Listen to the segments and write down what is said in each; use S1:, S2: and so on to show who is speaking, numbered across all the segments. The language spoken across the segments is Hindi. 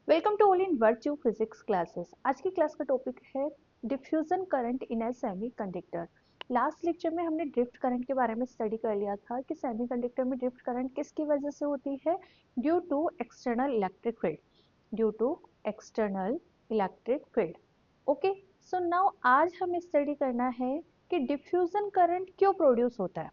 S1: Welcome to all in virtue physics classes. आज की क्लास का टॉपिक है diffusion current in a semiconductor. Last lecture में हमने ड्रिफ्ट करंट के बारे में स्टडी कर लिया था कि सेमीकंडक्टर में ड्रिफ्ट करंट किसकी वजह से होती है, due to external electric field, due to external electric field. Okay, so now आज हमें स्टडी करना है कि डिफ्यूजन करंट क्यों प्रोड्यूस होता है।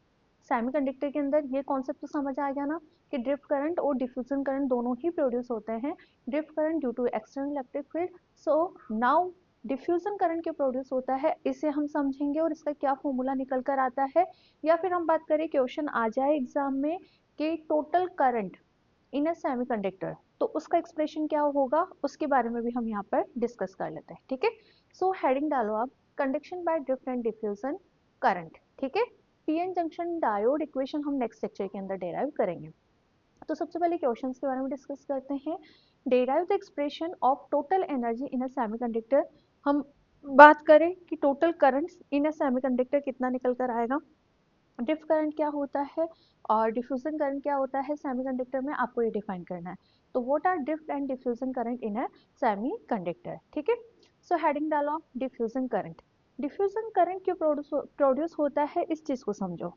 S1: सेमीकंडक्टर के अंदर ये कॉन्सेप्ट तो समझ आ गया ना कि ड्रिफ्ट करंट और डिफ्यूजन करंट दोनों ही प्रोड्यूस होते हैं। Drift current due to external electric field. So now diffusion current क्यों प्रोड्यूस होता है इसे हम समझेंगे और इसका क्या फॉर्मूला निकल कर आता है, या फिर हम बात करें क्वेश्चन आ जाए एग्जाम में कि total current in a semiconductor, तो उसका एक्सप्रेशन क्या होगा उसके बारे में भी हम यहाँ पर डिस्कस कर लेते हैं। ठीक है, सो हेडिंग डालो आप, conduction by drift and diffusion current. ठीक है, पीएन जंक्शन डायोड इक्वेशन हम नेक्स्ट लेक्चर के अंदर डेराइव करेंगे। तो सबसे पहले क्वेश्चंस के बारे में डिस्कस करते हैं। Derive the expression of total energy in a semiconductor. हम बात करें कि total current in a semiconductor कितना निकल कर आएगा, ड्रिफ्ट करंट क्या होता है और डिफ्यूजन करंट क्या होता है सेमीकंडक्टर में, आपको ये डिफाइन करना है। तो what are drift and diffusion current in a semiconductor. ठीक है, सो हेडिंग डालो डिफ्यूजन करंट। डिफ्यूजन करंट क्यों प्रोड्यूस होता है इस चीज को समझो।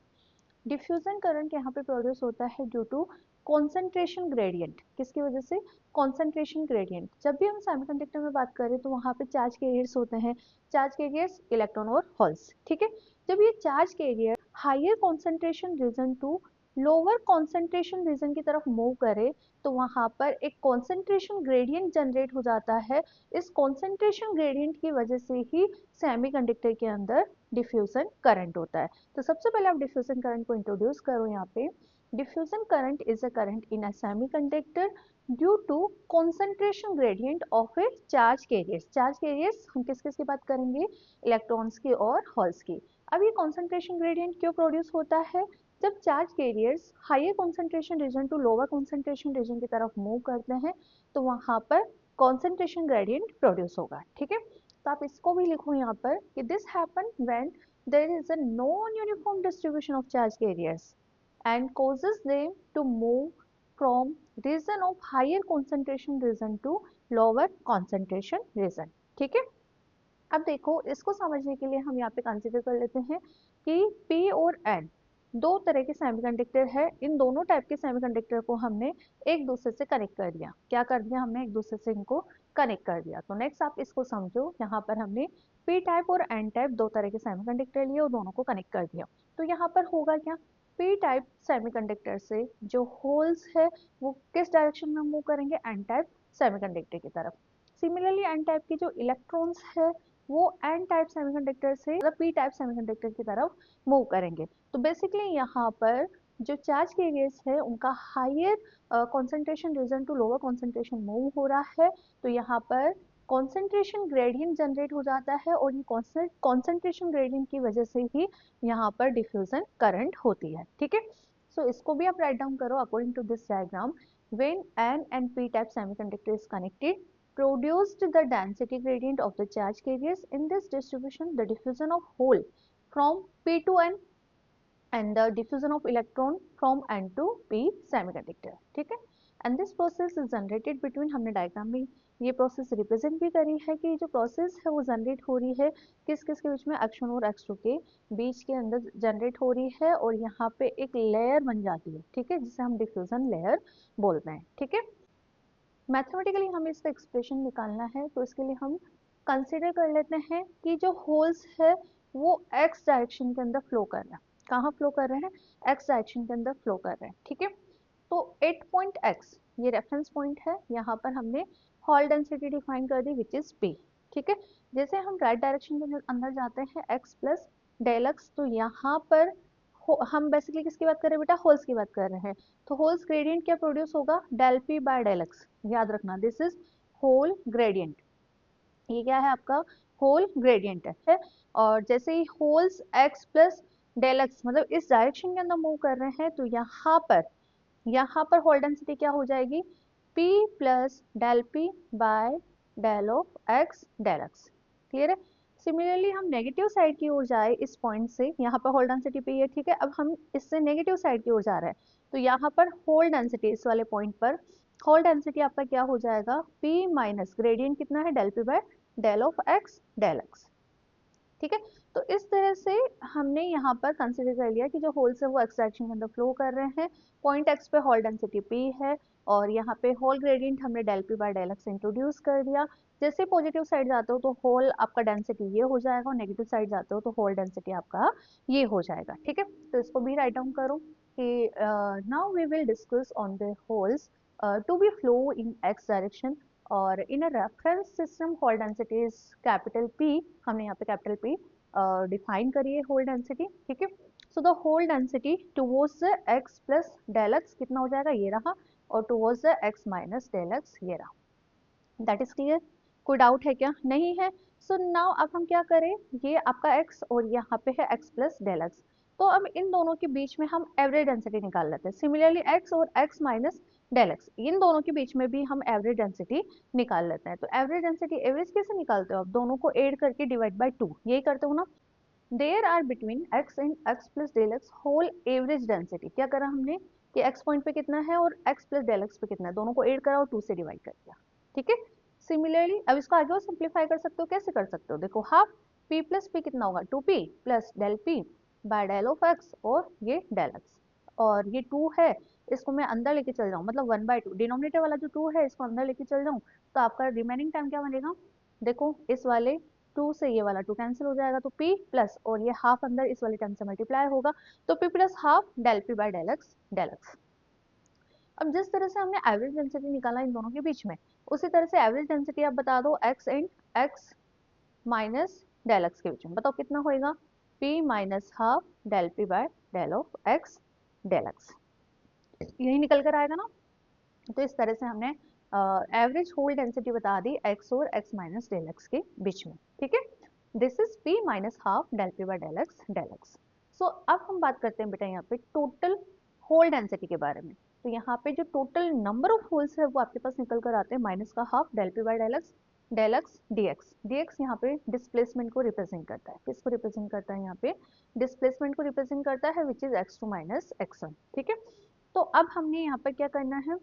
S1: डिफ्यूजन करंट यहाँ पे प्रोड्यूस होता है ड्यू टू कॉन्सेंट्रेशन ग्रेडियंट। किसकी वजह से, कॉन्सेंट्रेशन ग्रेडियंट। जब भी हम सेमीकंडक्टर में बात करें तो वहाँ पे चार्ज कैरियर्स होते हैं, चार्ज कैरियर्स इलेक्ट्रॉन और होल्स। ठीक है, जब ये charge carrier higher concentration region to lower concentration region की तरफ मूव करे तो वहां पर एक कॉन्सेंट्रेशन ग्रेडियंट जनरेट हो जाता है। इस कॉन्सेंट्रेशन ग्रेडियंट की वजह से ही सेमीकंडक्टर के अंदर डिफ्यूजन करंट होता है। तो सबसे पहले आप डिफ्यूजन करंट को इंट्रोड्यूस करो यहाँ पे। Diffusion current is a current in a semiconductor due to concentration gradient of a charge carriers. Charge carriers हम किस किस की बात करेंगे, इलेक्ट्रॉन्स की और होल्स की। अब ये कॉन्सेंट्रेशन ग्रेडियंट क्यों प्रोड्यूस होता है, जब charge carriers higher concentration region to lower concentration region की तरफ मूव करते हैं तो वहां पर कॉन्सेंट्रेशन ग्रेडियंट प्रोड्यूस होगा। ठीक है, तो आप इसको भी लिखो यहाँ पर कि this happen when there is a non-uniform distribution of charge carriers and causes them to move from region of higher concentration region to lower concentration region। ठीक है, अब देखो इसको समझने के लिए हम यहाँ पे कंसिडर कर लेते हैं कि P और N दो तरह के सेमीकंडक्टर है। इन दोनों टाइप के सेमीकंडक्टर को हमने एक दूसरे से कनेक्ट कर दिया। क्या कर दिया हमने, एक दूसरे से इनको कनेक्ट कर दिया। तो नेक्स्ट आप इसको समझो, यहाँ पर हमने P टाइप और N टाइप दो तरह के सेमीकंडक्टर लिए और दोनों को कनेक्ट कर दिया। तो यहाँ पर होगा क्या, P टाइप सेमीकंडक्टर से जो होल्स है वो किस डायरेक्शन में मूव करेंगे, N टाइप सेमीकंडक्टर की तरफ। सिमिलरली N टाइप की जो इलेक्ट्रॉन्स है वो एन टाइप सेमीकंडक्टर से मतलब पी टाइप सेमीकंडक्टर की तरफ मूव करेंगे। तो बेसिकली यहाँ पर जो चार्ज कैरियर्स है उनका higher concentration region to lower concentration move हो रहा है। तो यहाँ पर कॉन्सेंट्रेशन ग्रेडियंट जनरेट हो जाता है और ये कॉन्सेंट्रेशन ग्रेडियंट की वजह से ही यहाँ पर डिफ्यूजन करंट होती है। ठीक है, सो इसको भी आप राइट डाउन करो according to this diagram. When n and p type semiconductor is connected produced the density gradient of the charge carriers. In this distribution, the diffusion of hole from P to N and the diffusion of electron from N to P semiconductor। ठीक है, and this process is generated between, हमने डायग्राम में ये प्रोसेस रिप्रेजेंट भी करी है कि जो प्रोसेस है वो जनरेट हो रही है किस किस के बीच में, x1 और x2 के बीच के अंदर जनरेट हो रही है और यहाँ पे एक लेयर बन जाती है। ठीक है, जिसे हम डिफ्यूजन लेयर बोलते हैं। ठीक है, मैथमेटिकली हमें इसका एक्सप्रेशन निकालना है तो इसके लिए हम कंसिडर कर लेते हैं कि जो होल्स है वो एक्स डायरेक्शन के अंदर फ्लो कर रहे हैं। कहाँ फ्लो कर रहे हैं, एक्स डायरेक्शन के अंदर फ्लो कर रहे हैं। ठीक है, तो 8 पॉइंट एक्स ये रेफरेंस पॉइंट है, यहाँ पर हमने हॉल डेंसिटी डिफाइन कर दी विच इज पी। ठीक है, जैसे हम राइट डायरेक्शन के अंदर जाते हैं एक्स प्लस डेल एक्स, तो यहाँ पर हम बेसिकली किसकी बात कर रहे हैं बेटा, होल्स की बात कर रहे हैं। तो होल्स ग्रेडियंट क्या प्रोड्यूस होगा, del P by del x. याद रखना दिस इज होल ग्रेडियंट, ये क्या है आपका होल ग्रेडियंट है। और जैसे ही holes x plus del x मतलब इस डायरेक्शन के अंदर मूव कर रहे हैं तो यहाँ पर होल डेंसिटी क्या हो जाएगी, P plus del P by del of x del x. Clear है, सिमिलरली हम नेगेटिव साइड की ओर जाए इस पॉइंट से, यहाँ पर होल डेंसिटी P है। ठीक है, अब हम इससे नेगेटिव साइड की ओर जा रहे हैं तो यहाँ पर होल डेंसिटी इस वाले पॉइंट पर होल डेंसिटी आपका क्या हो जाएगा, P माइनस ग्रेडियंट कितना है, del P by del of x del x. ठीक है, तो इस तरह से हमने यहाँ पर कंसिडर कर लिया कि जो होल्स है वो एक्स डायरेक्शन के अंदर फ्लो कर रहे हैं, पॉइंट एक्स पे होल डेंसिटी P है, और यहाँ पे होल ग्रेडियंट हमने del P by del x introduce कर दिया। जैसे पॉजिटिव साइड जाते हो तो होल आपका डेंसिटी ये हो जाएगा, और नेगेटिव साइड जाते हो तो होल डेंसिटी आपका ये हो जाएगा। ठीक है, तो इसको भी राइट डाउन करो कि now we will discuss on the holes to be flow in x direction, और in a reference system hole density is capital P, हमने यहाँ पे कैपिटल P डिफाइन करिए होल डेंसिटी। ठीक है, so the hole density towards the x plus del x कितना हो जाएगा, ये रहा, और towards the x minus del x ये रहा। दैट इज क्लियर, कोई डाउट है क्या, नहीं है। सो नाउ अब हम क्या करें, ये आपका x और यहाँ पे है x प्लस डेल एक्स, तो अब इन दोनों के बीच में हम एवरेज डेंसिटी निकाल लेते हैं। सिमिलरली x और x माइनस डेल एक्स, इन दोनों के बीच में भी हम एवरेज डेंसिटी निकाल लेते हैं। तो एवरेज डेंसिटी एवरेज कैसे निकालते हो आप, दोनों को ऐड करके डिवाइड बाय 2, यही करते हो ना। There are between x and x plus del x hole average density, क्या करा हमने कि x पॉइंट पे कितना है और x प्लस डेल एक्स पे कितना है, दोनों को ऐड करा और 2 से डिवाइड कर दिया। ठीक है, सिमिलरली अब इसको आगे और सिंप्लीफाई कर सकते हो, कैसे कर सकते हो, देखो हाफ p प्लस p कितना होगा, 2p plus del p by del of x, और ये डेल x, और ये 2 है, इसको मैं अंदर लेके चल जाऊँ, मतलब 1/2, डिनोमिनेटर वाला जो 2 है इसको अंदर लेके चल जाऊँ, तो आपका रिमेनिंग टाइम क्या बनेगा, देखो इस वाले 2 से ये वाला 2 कैंसिल हो जाएगा, तो p प्लस और ये हाफ अंदर इस वाले टर्म से मल्टीप्लाई होगा, तो p plus half del p by del x del x. अब जिस तरह से हमने एवरेज डेंसिटी निकाला इन दोनों के बीच में, उसी तरह से एवरेज डेंसिटी आप बता दो x and x minus del x के बीच में, बताओ कितना होएगा, p minus half del p by del of x del x, यही निकल कर आएगा ना। तो इस तरह से हमने एवरेज होल डेंसिटी बता दी x और x माइनस डेल एक्स के बीच में। ठीक है, this is p minus half del p by del x del x. So अब हम बात करते हैं बेटा यहाँ पे टोटल होल डेंसिटी के बारे में। तो यहाँ पे जो टोटल नंबर ऑफ होल्स है वो आपके पास निकल कर आते हैं माइनस का half del p by del x dx। dx यहाँ पे डिस्प्लेसमेंट को रिप्रेजेंट करता है, किसको रिप्रेजेंट करता है, यहाँ पे डिस्प्लेसमेंट को रिप्रेजेंट करता है, which is x2 minus x1। ठीक है, तो अब हमने यहाँ पर क्या करना है,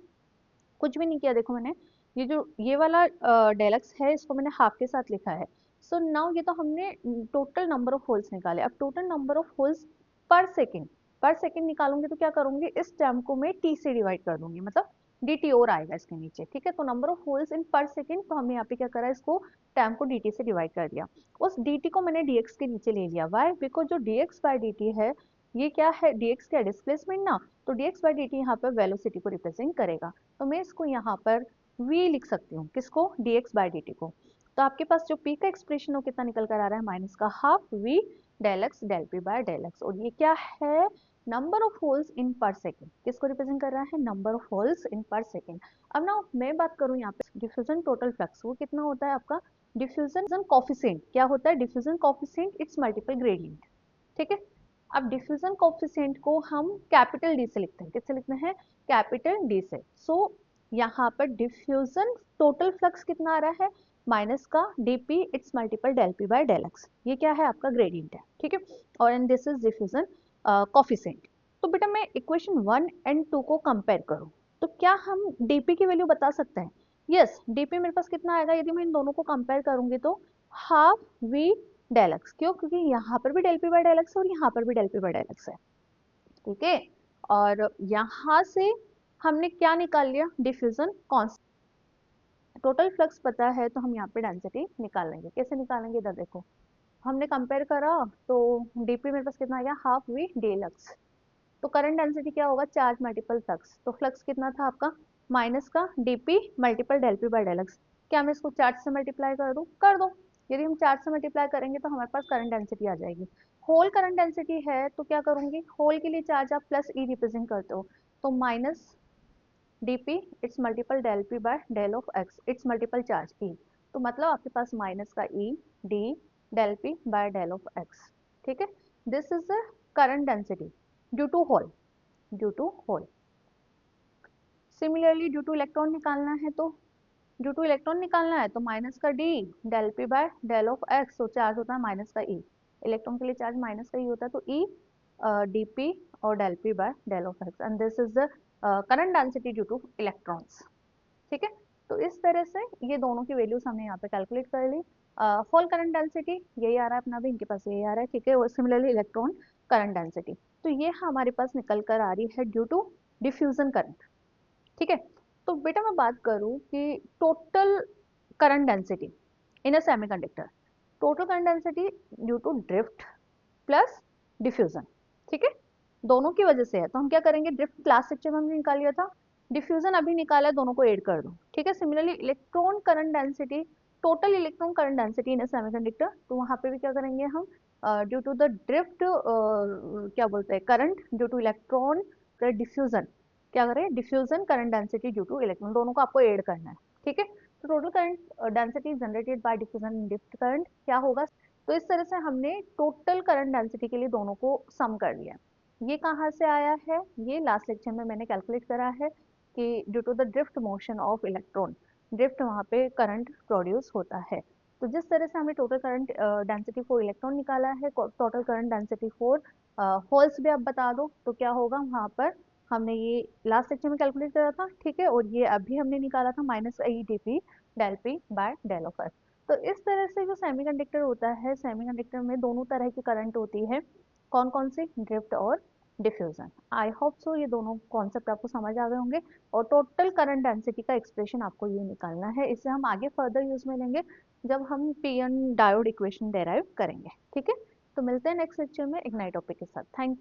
S1: कुछ भी नहीं किया, देखो मैंने ये जो ये वाला डेल एक्स है इसको मैंने हाफ के साथ लिखा है। सो नाउ ये तो हमने टोटल नंबर ऑफ होल्स निकाले, अब टोटल नंबर ऑफ होल्स पर सेकेंड निकालूंगी तो क्या करूंगी, इस टर्म को मैं टी से डिवाइड कर दूंगी, मतलब dt और आएगा इसके नीचे। ठीक है, तो नंबर ऑफ होल्स इन पर सेकेंड, तो हमने यहाँ पे क्या करा, इसको टर्म को dt से डिवाइड कर दिया, उस dt को मैंने dx के नीचे ले लिया। वाई, बिकॉज जो dx बाय dt है ये क्या है, dx क्या डिस्प्लेसमेंट ना, तो dx बाय dt यहाँ पर वेलोसिटी को रिप्रेजेंट करेगा, तो मैं इसको यहाँ पर v लिख सकती हूँ, किसको, dx बाय dt को। तो आपके पास जो p का एक्सप्रेशन हो कितना निकल कर आ रहा है, माइनस का half v del x del p by del x, और ये क्या है, नंबर ऑफ होल्स इन पर सेकेंड, किसको रिप्रेजेंट कर रहा है, नंबर ऑफ होल्स इन पर सेकेंड। अब ना मैं बात करूँ यहाँ पे डिफ्यूजन टोटल फ्लक्स, वो कितना होता है आपका, डिफ्यूजन कॉफिशिएंट क्या होता है, diffusion coefficient it's multiple gradient. ठीक है, अब डिफ्यूजन कोफिशिएंट को हम कैपिटल डी से लिखते हैं, किससे लिखते हैं, कैपिटल डी से। सो यहाँ पर डिफ्यूजन टोटल फ्लक्स कितना आ रहा है, माइनस का dp it's multiple del p by del x, ये क्या है आपका ग्रेडियंट है। ठीक है, और and this is diffusion coefficient. तो बेटा मैं इक्वेशन 1 एंड 2 को कंपेयर करूं तो क्या हम dp की वैल्यू बता सकते हैं, यस dp मेरे पास कितना आएगा, यदि मैं इन दोनों को कंपेयर करूंगी तो हाफ v डेल एक्स, क्यों, क्योंकि यहाँ पर भी del P by del x और यहाँ पर भी del P by del x है। ठीक है, और यहाँ से हमने क्या निकाल लिया, डिफ्यूजन कांस्टेंट, टोटल फ्लक्स पता है तो हम यहाँ पे डेंसिटी निकाल लेंगे, कैसे निकालेंगे, इधर देखो हमने कंपेयर करा तो डीपी मेरे पास कितना आ गया, हाफ वी डेल एक्स, तो करंट डेंसिटी क्या होगा, चार्ज मल्टीपल फ्लक्स, तो फ्लक्स कितना था आपका, माइनस का dp multiple del P by del x. क्या मैं इसको चार्ज से मल्टीप्लाई कर दूं, कर दो, यदि हम चार्ज से मल्टीप्लाई करेंगे तो हमारे पास करंट डेंसिटी आ जाएगी। होल करंट डेंसिटी है तो क्या करूंगी, होल के लिए चार्ज आप प्लस ई रिप्रेजेंट करते हो, तो minus dp it's multiple del P by del of x, it's multiple charge e, तो मतलब आपके पास माइनस का e d del P by del of x. ठीक है, this is the current density due to hole, due to hole. Similarly due to electron निकालना है तो ड्यू टू इलेक्ट्रॉन निकालना है तो माइनस का D del P by del of x, तो चार्ज होता है माइनस का ई, इलेक्ट्रॉन के लिए चार्ज माइनस का ई होता है, तो ई डी पी और del P by del of x, and this is the current density due to electrons. ठीक है। तो इस तरह से ये दोनों की वैल्यूज हमने यहाँ पे कैलकुलेट कर ली। फॉल करंट डेंसिटी यही आ रहा है अपना भी, इनके पास यही आ रहा है, ठीक है। और सिमिलरली इलेक्ट्रॉन करंट डेंसिटी, तो ये हमारे पास निकल कर आ रही है ड्यू टू डिफ्यूजन करंट, ठीक है। तो बेटा मैं बात करूं कि total current density in a semiconductor, total current density due to drift plus diffusion, ठीक है, दोनों की वजह से है। तो हम क्या करेंगे, ड्रिफ्ट क्लास लेक्चर में हमने निकाल लिया था, डिफ्यूजन अभी निकाला है, दोनों को ऐड कर दो, ठीक है। Similarly electron current density, total electron current density इन सेमीकंडक्टर, तो वहां पे भी क्या करेंगे हम, ड्यू टू द ड्रिफ्ट, क्या बोलते हैं, current due to electron plus diffusion, क्या करें, diffusion current density due to electron, दोनों को आपको ऐड करना है, ठीक है। तो total current density generated by diffusion drift current क्या होगा। तो इस तरह से हमने टोटल करंट डेंसिटी के लिए दोनों को सम कर लिया। ये कहाँ से आया है, ये लास्ट लेक्चर में मैंने कैलकुलेट करा है कि due to the drift motion of electron, drift वहाँ पे करंट प्रोड्यूस होता है। तो जिस तरह से हमने total current density for electron निकाला है, total current density for holes भी आप बता दो तो क्या होगा वहाँ पर, हमने ये लास्ट लेक्चर में कैलकुलेट करा था, ठीक है। और ये अभी हमने निकाला था -IEdP del P by del of F. तो इस तरह से जो सेमीकंडक्टर होता है, सेमीकंडक्टर में दोनों तरह की करंट होती है, कौन कौन सी, ड्रिफ्ट और डिफ्यूजन। आई होप सो ये दोनों कॉन्सेप्ट आपको समझ आ गए होंगे। और टोटल करंट डेंसिटी का एक्सप्रेशन आपको ये निकालना है, इसे हम आगे फर्दर यूज में लेंगे जब हम पीएन डायोड इक्वेशन डेराइव करेंगे, ठीक है। तो मिलते हैं नेक्स्ट लेक्चर में एक नए टॉपिक के साथ। Thank you.